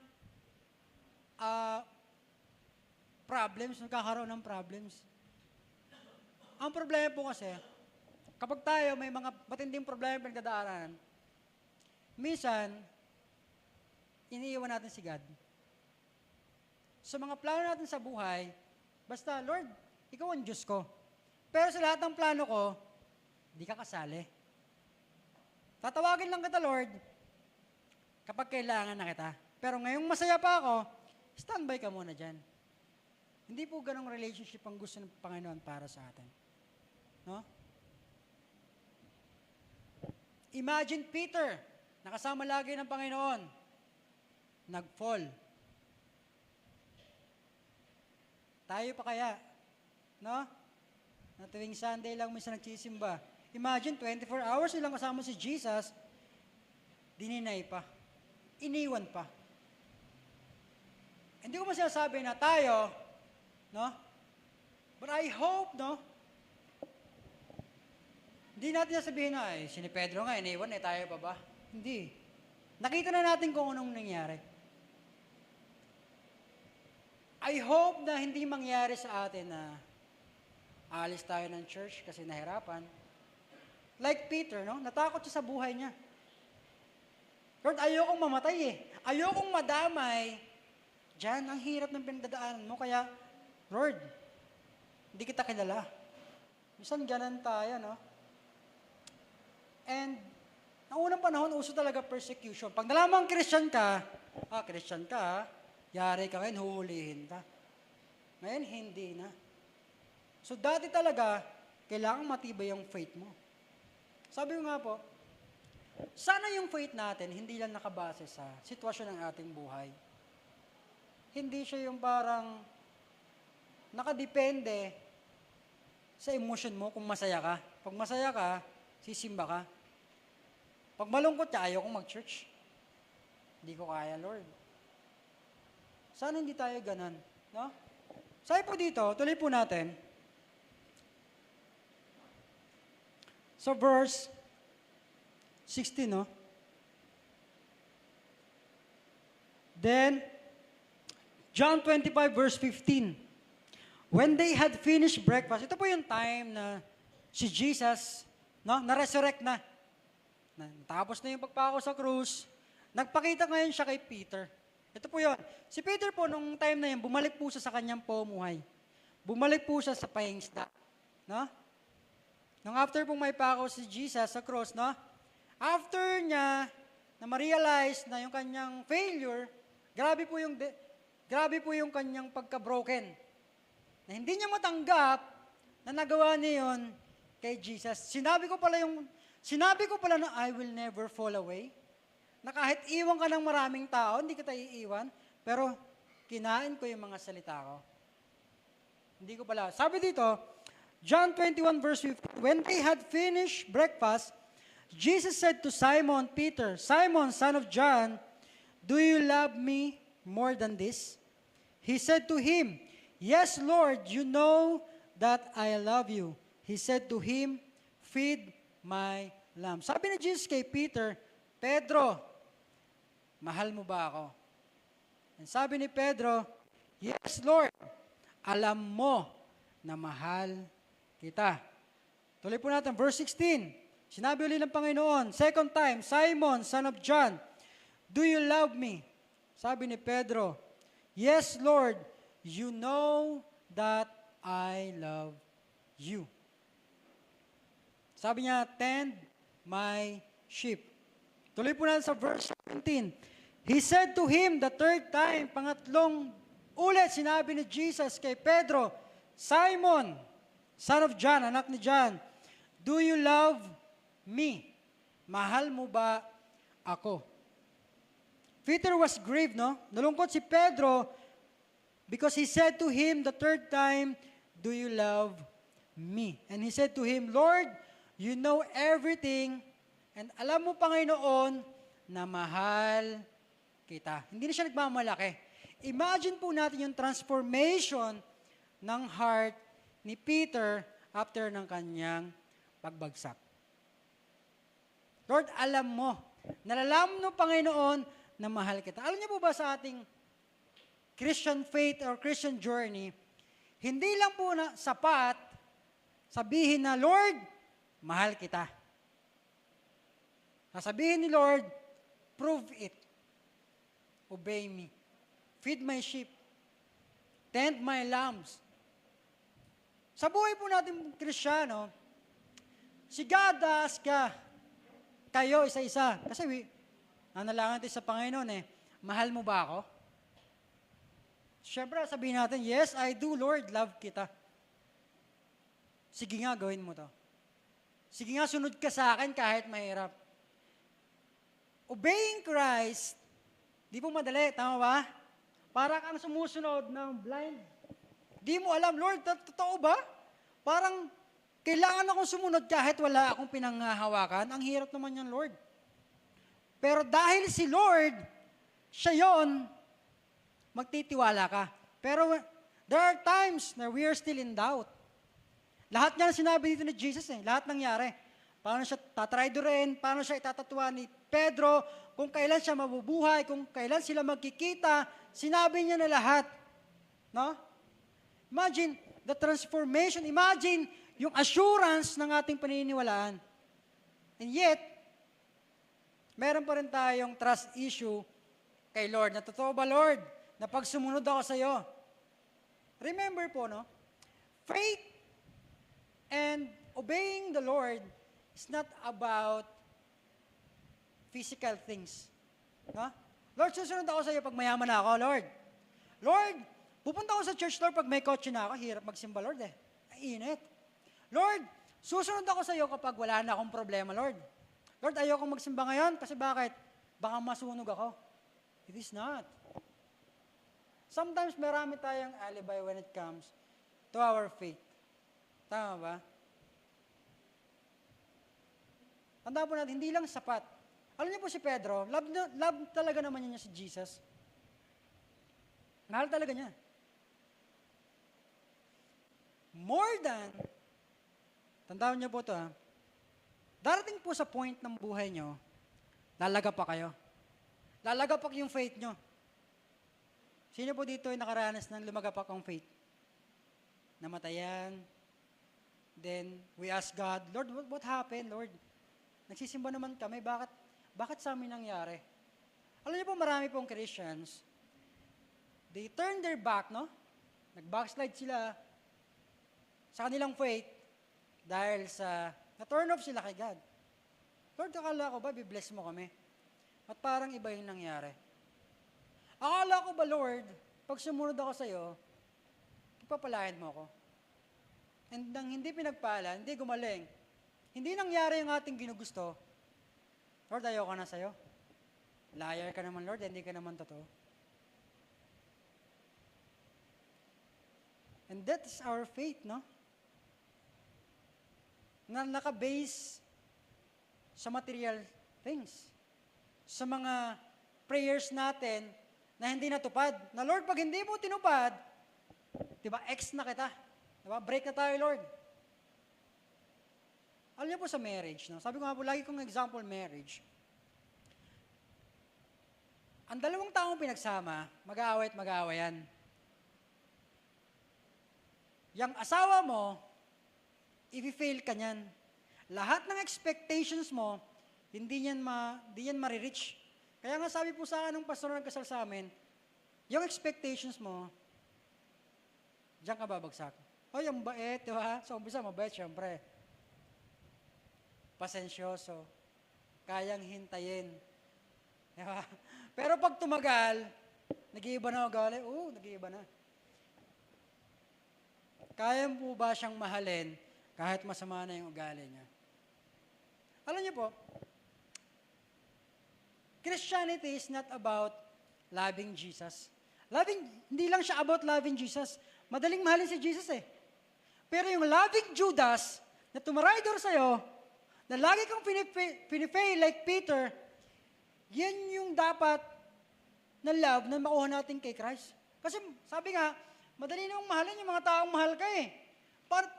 problems, nagkakaroon ng problems. Ang problema po kasi, kapag tayo may mga matinding problema pinagdadaanan, minsan, iniiwan natin si God. Sa mga plano natin sa buhay, basta, Lord, ikaw ang Diyos ko. Pero sa lahat ng plano ko, di ka kasali. Tatawagin lang kita, Lord, kapag kailangan na kita. Pero ngayong masaya pa ako, standby ka muna dyan. Hindi po ganong relationship ang gusto ng Panginoon para sa atin. No? Imagine Peter, nakasama lagi ng Panginoon, nag-fall. Tayo pa kaya? No? Na tuwing Sunday lang minsan nagsisimba. Imagine, 24 hours silang kasama si Jesus, dininay pa. Iniwan pa. Hindi ko masasabi na tayo, no? But I hope, no? Hindi natin sasabihin na, si ni Pedro nga, iniwan, tayo pa ba? Hindi. Nakita na natin kung anong nangyari. I hope na hindi mangyari sa atin na alis tayo ng church kasi nahirapan. Like Peter, no? Natakot siya sa buhay niya. Lord, ayokong mamatay eh. Ayokong madamay. Diyan, ang hirap ng pinagdadaanan mo. Kaya, Lord, hindi kita kilala. Minsan ganun tayo, no? And, noong unang panahon, uso talaga persecution. Pag nalamang Christian ka, yari ka ngayon, huhulihin ka. Ngayon, hindi na. So, dati talaga, kailangan matibay yung faith mo. Sabi ko nga po, sana yung faith natin, hindi lang nakabase sa sitwasyon ng ating buhay. Hindi siya yung parang nakadepende sa emotion mo kung masaya ka. Pag masaya ka, sisimba ka. Pag malungkot ka, ayaw kong mag-church. Hindi ko kaya, Lord. Sana hindi tayo ganun. No? Sabi po dito, tuloy po natin. So verse 16, no? Then, John 25 verse 15. When they had finished breakfast, ito po yung time na si Jesus, no, na-resurrect na. Tapos na yung pagpako sa krus. Nagpakita ngayon siya kay Peter. Ito po yun. Si Peter po, nung time na yun, bumalik po siya sa kanyang pamumuhay. Bumalik po siya sa pahingsda. No? Nung after pong may pako si Jesus sa cross, no? After niya, na ma-realize na yung kanyang failure, grabe po yung kanyang pagka-broken. Na hindi niya matanggap na nagawa niya yun kay Jesus. Sinabi ko pala na I will never fall away. Na kahit iwan ka ng maraming tao, hindi kita iiwan, pero kinain ko yung mga salita ko. Hindi ko pala. Sabi dito, John 21 verse 15, when they had finished breakfast, Jesus said to Simon Peter, Simon, son of John, do you love me more than this? He said to him, yes, Lord, you know that I love you. He said to him, feed my lamb. Sabi ni Jesus kay Peter, Pedro, mahal mo ba ako? And sabi ni Pedro, yes, Lord, alam mo na mahal kita. Tuloy po natin, verse 16. Sinabi ulit ng Panginoon, second time, Simon, son of John, do you love me? Sabi ni Pedro, yes, Lord, you know that I love you. Sabi niya, tend my sheep. Tuloy po natin sa verse 17. He said to him the third time, pangatlong ulit sinabi ni Jesus kay Pedro, Simon, son of John, anak ni John, do you love me? Mahal mo ba ako? Peter was grieved, no? Nalungkot si Pedro because he said to him the third time, do you love me? And he said to him, Lord, you know everything, and alam mo, Panginoon, na mahal kita. Hindi na siya nagmamalaki. Imagine po natin yung transformation ng heart ni Peter after ng kanyang pagbagsak. Lord, alam mo, nalalaman mo, Panginoon, na mahal kita. Alam niyo po ba sa ating Christian faith or Christian journey, hindi lang po na sapat sabihin na, Lord, mahal kita. Sasabihin ni Lord, prove it. Obey me. Feed my sheep. Tend my lambs. Sa buhay po natin Kristiyano, si God asks kayo isa-isa. Kasi nanalangin tayo sa Panginoon mahal mo ba ako? Siyempre, sabihin natin, yes, I do, Lord, love kita. Sige nga, gawin mo to. Sige nga, sunod ka sa akin kahit mahirap. Obeying Christ, di po madali, tama ba? Para kang sumusunod ng blind. Di mo alam, Lord, totoo ba? Parang kailangan akong sumunod kahit wala akong pinanghahawakan. Ang hirap naman yan, Lord. Pero dahil si Lord, siya yon, magtitiwala ka. Pero there are times na we are still in doubt. Lahat niya sinabi dito ni Jesus lahat nangyari. Paano siya tatraydorin, paano siya itatatwa ni Pedro, kung kailan siya mabubuhay, kung kailan sila magkikita, sinabi niya na lahat. No? Imagine the transformation, imagine yung assurance ng ating paniniwalaan. And yet, meron pa rin tayong trust issue kay Lord. Na totoo ba, Lord, na pag sumunod ako sa iyo? Remember po, no? Faith and obeying the Lord is not about physical things. No? Lord, susunod ako sa iyo pag mayaman na ako, Lord. Lord, pupunta ako sa church, Lord, pag may kotse na ako, hirap magsimba, Lord Ay, init. Lord, susunod ako sa iyo kapag wala na akong problema, Lord. Lord, ayokong magsimba ngayon kasi bakit? Baka masunog ako. It is not. Sometimes marami tayong alibi when it comes to our faith. Tama ba? Tandaan po natin, hindi lang sapat. Alam niyo po si Pedro, love talaga naman niya si Jesus. Mahal talaga niya. More than, tandaan niyo po ito darating po sa point ng buhay niyo, lalaga pa kayo. Lalaga pa yung faith niyo. Sino po dito ay nakaranas ng lumagapak ang faith? Namatayan. Then, we ask God, Lord, what happened, Lord? Nagsisimba naman kami, bakit sa amin nangyari? Alam niyo po, marami pong Christians, they turn their back, no? Nag-backslide sila sa kanilang faith dahil sa na-turn off sila kay God. Lord, akala ko ba, bibless mo kami? At parang iba yung nangyari. Akala ko ba, Lord, pag sumunod ako sa iyo, ipapalain mo ako. And nang hindi pinagpala, hindi gumaling, hindi nangyari yung ating ginugusto, Lord, ayoko na sa iyo. Liar ka naman, Lord, hindi ka naman totoo. And that is our faith, no? na naka-base sa material things. Sa mga prayers natin na hindi natupad. Na Lord, pag hindi mo tinupad, diba, X na kita. Diba, break na tayo, Lord. Alam niyo po sa marriage, no? Sabi ko nga po, lagi kong example marriage. Ang dalawang taong pinagsama, mag-aaway at mag-aawayan. Yang asawa mo, i-fail ka niyan. Lahat ng expectations mo, hindi yan ma-reach. Kaya nga sabi po sa akin ng pastor na nagkasal sa amin, yung expectations mo, diyan ka babagsak. O, yung bait, di ba? Sa umpisa, mabait, syempre. Pasensyoso. Kayang hintayin. Di ba? Pero pag tumagal, nag-iiba na ugali. Oo, nag-iiba na. Kaya po ba siyang mahalin kahit masama na yung ugali niya? Alam niyo po, Christianity is not about loving Jesus. Hindi lang siya about loving Jesus. Madaling mahalin si Jesus eh. Pero yung loving Judas, na tumaraydor sa'yo, na lagi kang pinifail like Peter, yan yung dapat na love na makuha natin kay Christ. Kasi sabi nga, madali namang mahalin yung mga taong mahal ka eh.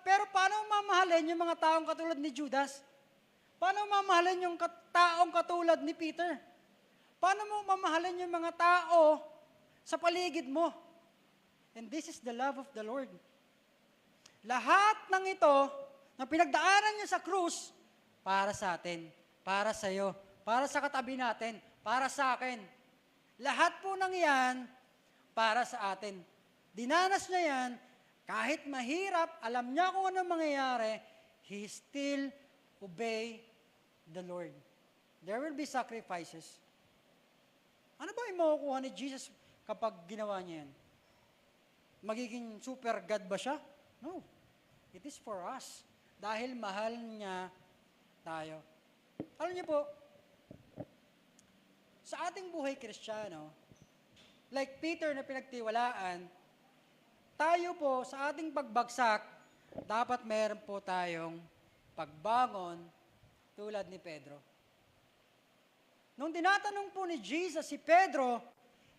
Pero paano mamahalin yung mga taong katulad ni Judas? Paano mamahalin yung taong katulad ni Peter? Paano mo mamahalin yung mga tao sa paligid mo? And this is the love of the Lord. Lahat ng ito, na pinagdaanan niya sa krus, para sa atin, para sa iyo, para sa katabi natin, para sa akin. Lahat po ng yan, para sa atin. Dinanas niya yan, kahit mahirap, alam niya kung ano mangyayari, he still obey the Lord. There will be sacrifices. Ano ba yung makukuha ni Jesus kapag ginawa niya yan? Magiging super God ba siya? No. It is for us. Dahil mahal niya tayo. Alam niyo po, sa ating buhay Kristiyano, like Peter na pinagtiwalaan, tayo po sa ating pagbagsak, dapat meron po tayong pagbangon tulad ni Pedro. Nung tinatanong po ni Jesus si Pedro,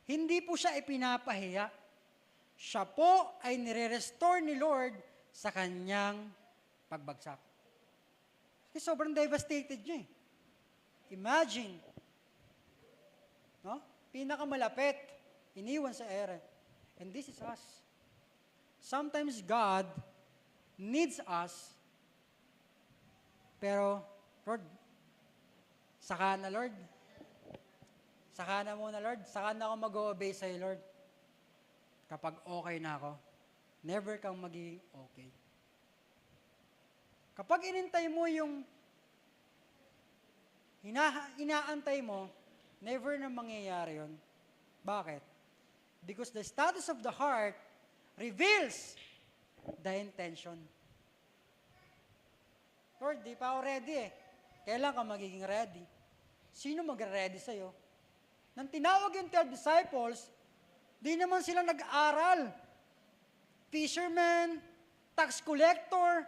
hindi po siya ipinapahiya. Siya po ay nire-restore ni Lord sa kanyang pagbagsak. Kasi sobrang devastated niya eh. Imagine, no? Pinakamalapit, iniwan sa ere. And this is us. Sometimes God needs us, pero, Lord, saka na, Lord. Saka na muna, Lord. Saka na ako mag-o-obey sa'yo, Lord. Kapag okay na ako, never kang magiging okay. Kapag inintay mo yung inaantay mo, never na mangyayari yun. Bakit? Because the status of the heart reveals the intention. Lord, di pa ako ready eh. Kailan ka magiging ready? Sino mag-ready sa'yo? Nang tinawag yung 12 disciples, di naman sila nag-aral. Fisherman, tax collector,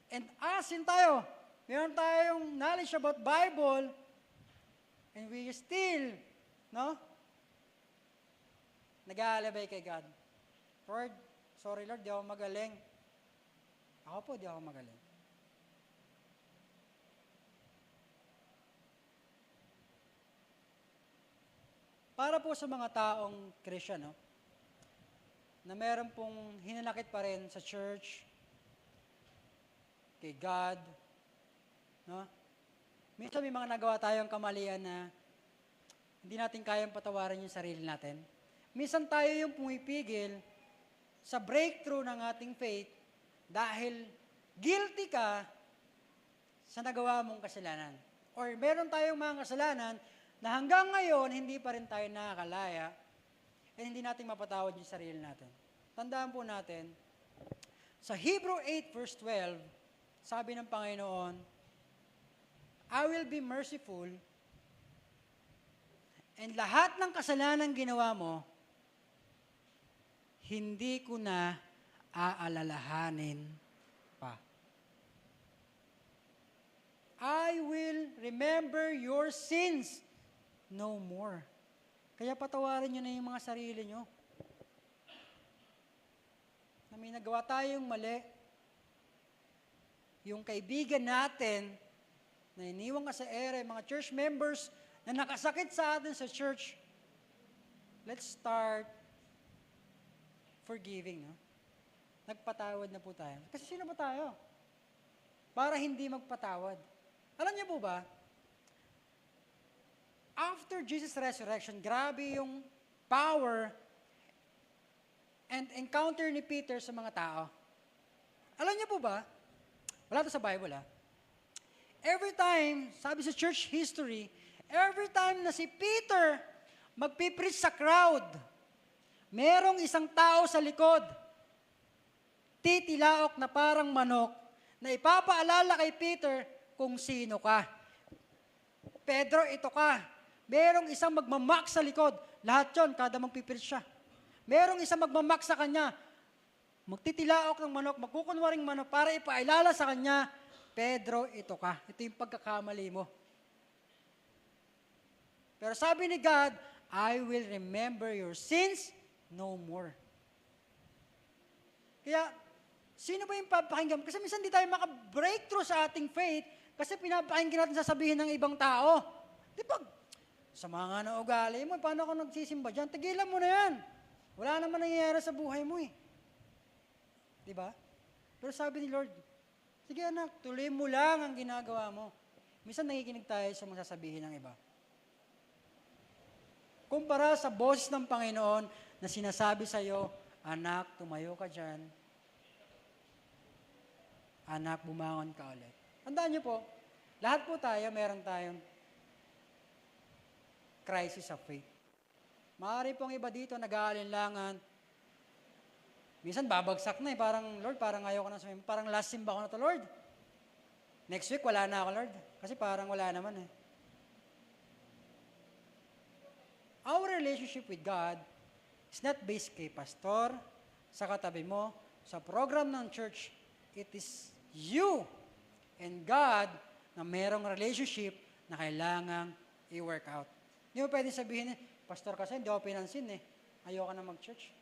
and asin tayo. Meron tayong knowledge about Bible, and we still, no? Nag-aalabay kay God. Lord, sorry Lord, di ako magaling. Ako po, di ako magaling. Para po sa mga taong Christian, no? Na meron pong hinanakit pa rin sa church, kay God, no? Minsan may mga nagawa tayong kamalian na hindi natin kayang patawarin yung sarili natin. Minsan tayo yung pumipigil sa breakthrough ng ating faith dahil guilty ka sa nagawa mong kasalanan. Or meron tayong mga kasalanan na hanggang ngayon, hindi pa rin tayo nakakalaya at hindi natin mapatawad yung sarili natin. Tandaan po natin, sa Hebrew 8 verse 12, sabi ng Panginoon, I will be merciful and lahat ng kasalanan ginawa mo, hindi ko na aalalahanin pa. remember your sins no more. Kaya patawarin nyo na yung mga sarili nyo. Na may nagawa tayong mali. Yung kaibigan natin na iniwan ka sa ere, mga church members na nakasakit sa atin sa church, let's start forgiving. No? Nagpatawad na po tayo. Kasi sino ba tayo? Para hindi magpatawad. Alam niyo po ba, after Jesus' resurrection, grabe yung power and encounter ni Peter sa mga tao. Alam niyo po ba, wala to sa Bible every time, sabi sa church history, every time na si Peter magpipreach sa crowd, merong isang tao sa likod, titilaok na parang manok, na ipapaalala kay Peter kung sino ka. Pedro, ito ka. Merong isang magmamak sa likod. Lahat yon kada magpipreach siya. Merong isang magmamak sa kanya. Magtitilaok ng manok, magkukunwaring manok para ipaalala sa kanya, Pedro, ito ka. Ito yung pagkakamali mo. Pero sabi ni God, I will remember your sins no more. Kaya, sino ba yung papakinggan? Kasi minsan di tayo maka-breakthrough sa ating faith kasi pinapakinggan natin sasabihin ng ibang tao. Di ba? Sama nga na ugali mo, paano ako nagsisimba dyan? Tigilan mo na yan. Wala naman nangyayari sa buhay mo eh. Di ba? Pero sabi ni Lord, sige anak, tuloy mo lang ang ginagawa mo. Minsan nakikinig tayo sa mga sasabihin ng iba. Kumpara sa boses ng Panginoon na sinasabi sa iyo, anak, tumayo ka dyan. Anak, bumangon ka ulit. Tandaan niyo po, lahat po tayo, meron tayong crisis of faith. Maaari pong iba dito, nag-aalinlangan. Minsan babagsak na eh, parang, Lord, parang ayaw ko na sa parang last simba ko na to, Lord. Next week, wala na ako, Lord. Kasi parang wala naman eh. Our relationship with God is not based kay pastor, sa katabi mo, sa program ng church. It is you and God na merong relationship na kailangang i-work out. Hindi mo pwedeng sabihin, pastor kasi hindi ako pinansin eh. Ayoko na mag-church.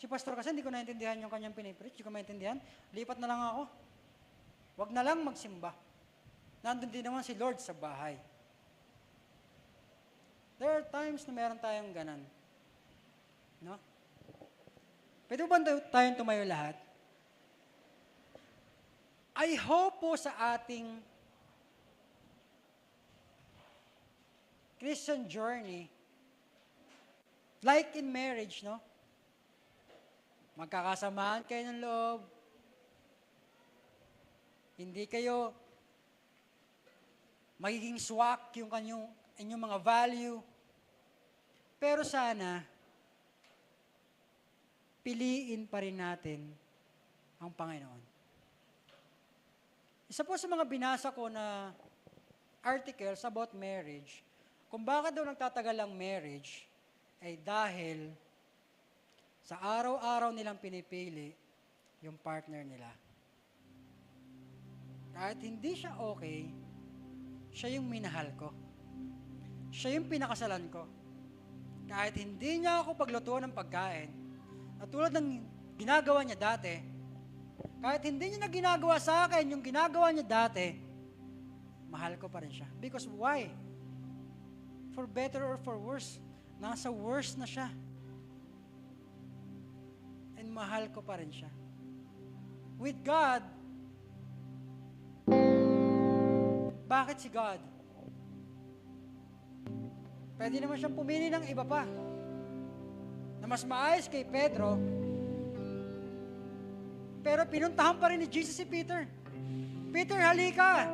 Si pastor kasi hindi ko naintindihan yung kanyang pinipreach, hindi ko maintindihan. Lipat na lang ako. Huwag na lang magsimba. Nandun din naman si Lord sa bahay. There are times na meron tayong ganan. No? Pwede ba tayong tumayo lahat? I hope po sa ating Christian journey, like in marriage, no? Magkakasamaan kayo ng loob. Hindi kayo magiging swak yung inyong mga value. Pero sana, piliin pa rin natin ang Panginoon. Isa po sa mga binasa ko na articles about marriage, kung bakit daw nagtatagal ang marriage, ay dahil sa araw-araw nilang pinipili yung partner nila. Kahit hindi siya okay, siya yung minahal ko. Siya yung pinakasalan ko. Kahit hindi niya ako paglutuan ng pagkain, at tulad ng ginagawa niya dati, kahit hindi niya na ginagawa sa akin yung ginagawa niya dati, mahal ko pa rin siya. Because why? For better or for worse, nasa worse na siya. And mahal ko pa rin siya. With God, bakit si God? Pwede naman siyang pumili ng iba pa na mas maayos kay Pedro, pero pinuntahan pa rin ni Jesus si Peter. Peter, halika!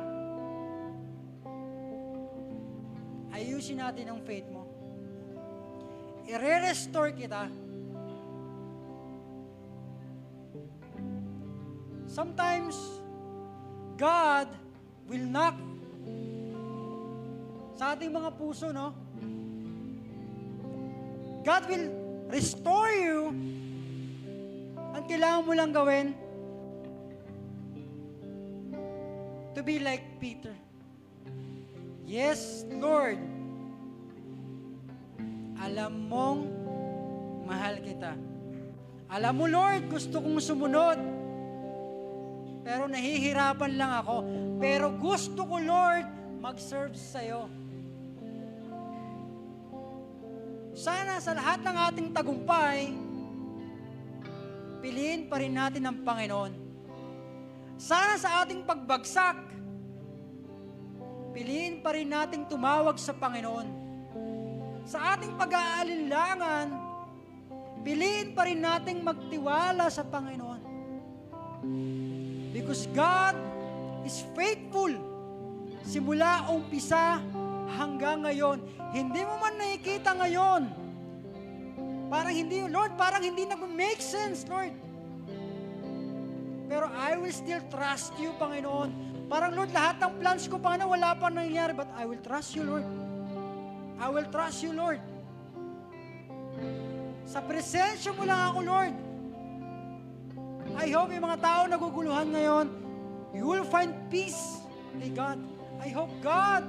Ayusin natin ang faith mo. I-restore kita. Sometimes, God will knock sa ating mga puso, no? God will restore you. Ang kailangan mo lang gawin, to be like Peter. Yes, Lord. Alam mong mahal kita. Alam mo, Lord, gusto kong sumunod. Pero nahihirapan lang ako. Pero gusto ko, Lord, mag-serve sa'yo. Sana sa lahat ng ating tagumpay, piliin pa rin natin ang Panginoon. Sana sa ating pagbagsak, piliin pa rin nating tumawag sa Panginoon. Sa ating pag-aalinlangan, piliin pa rin nating magtiwala sa Panginoon. Because God is faithful. Simula umpisa hanggang ngayon. Hindi mo man nakikita ngayon. Parang hindi, Lord, parang hindi nag-make sense, Lord. Pero I will still trust you, Panginoon. Parang, Lord, lahat ng plans ko, Panginoon, wala pa nangyayari. But I will trust you, Lord. I will trust you, Lord. Sa presensya mo lang ako, Lord. I hope yung mga tao naguguluhan ngayon, you will find peace, may God. I hope, God,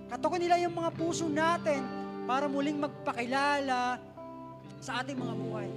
katukin nila yung mga puso natin para muling magpakilala sa ating mga buhay.